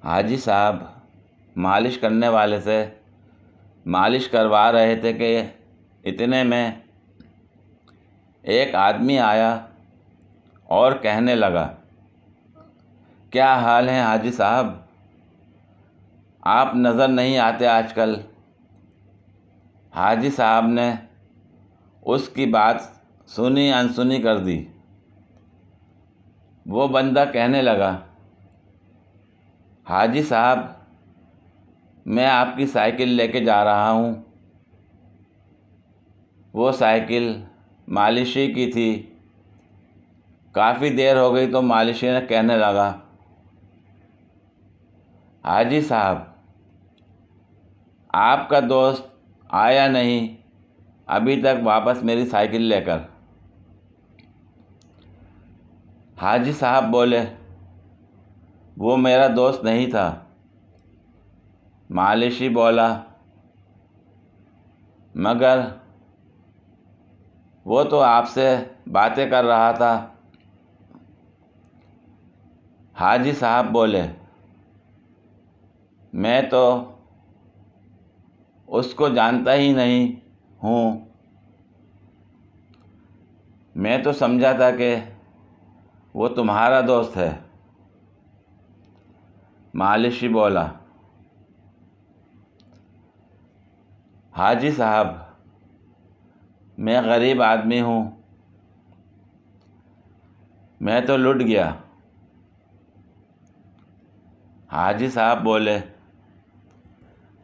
حاجی صاحب مالش کرنے والے سے مالش کروا رہے تھے کہ اتنے میں ایک آدمی آیا اور کہنے لگا، کیا حال ہے حاجی صاحب؟ آپ نظر نہیں آتے آج کل۔ حاجی صاحب نے اس کی بات سنی انسنی کر دی۔ وہ بندہ کہنے لگا، حاجی صاحب میں آپ کی سائیکل لے کے جا رہا ہوں۔ وہ سائیکل مالشی کی تھی۔ کافی دیر ہو گئی تو مالشی نے کہنے لگا، حاجی صاحب آپ کا دوست آیا نہیں ابھی تک واپس میری سائیکل لے کر۔ حاجی صاحب بولے، وہ میرا دوست نہیں تھا۔ مالشی بولا، مگر وہ تو آپ سے باتیں کر رہا تھا۔ حاجی صاحب بولے، میں تو اس کو جانتا ہی نہیں ہوں، میں تو سمجھا تھا کہ وہ تمہارا دوست ہے۔ مالشی بولا، حاجی صاحب میں غریب آدمی ہوں، میں تو لٹ گیا۔ حاجی صاحب بولے،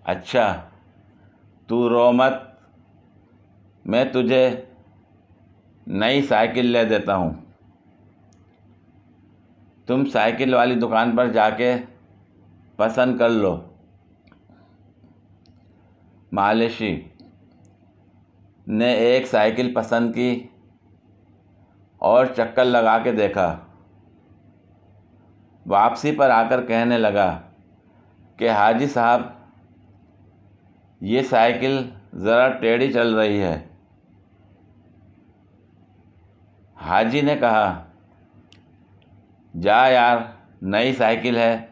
اچھا تو رو مت، میں تجھے نئی سائیکل لے دیتا ہوں۔ تم سائیکل والی دکان پر جا کے پسند کر لو۔ مالشی نے ایک سائیکل پسند کی اور چکر لگا کے دیکھا۔ واپسی پر آ کر کہنے لگا کہ حاجی صاحب یہ سائیکل ذرا ٹیڑھی چل رہی ہے۔ حاجی نے کہا، جا یار نئی سائیکل ہے،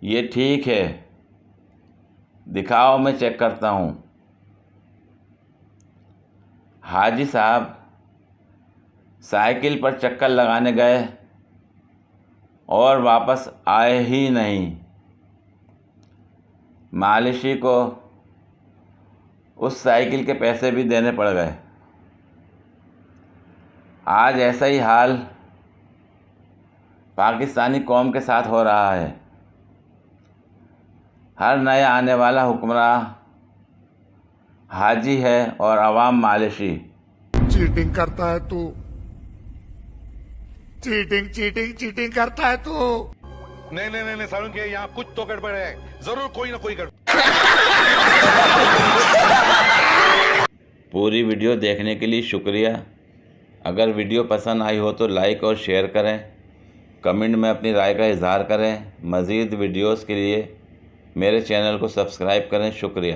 یہ ٹھیک ہے، دکھاؤ میں چیک کرتا ہوں۔ حاجی صاحب سائیکل پر چکر لگانے گئے اور واپس آئے ہی نہیں۔ مالشی کو اس سائیکل کے پیسے بھی دینے پڑ گئے۔ آج ایسا ہی حال پاکستانی قوم کے ساتھ ہو رہا ہے۔ ہر نیا آنے والا حکمراں حاجی ہے اور عوام مالشی۔ چیٹنگ کرتا ہے تو، چیٹنگ کرتا ہے تو۔ نہیں سالوں کے یہاں کچھ تو گڑبڑ ہے، ضرور کوئی نہ کوئی گڑبڑ۔ پوری ویڈیو دیکھنے کے لیے شکریہ۔ اگر ویڈیو پسند آئی ہو تو لائک اور شیئر کریں، کمنٹ میں اپنی رائے کا اظہار کریں۔ مزید ویڈیوز کے لیے میرے چینل کو سبسکرائب کریں۔ شکریہ۔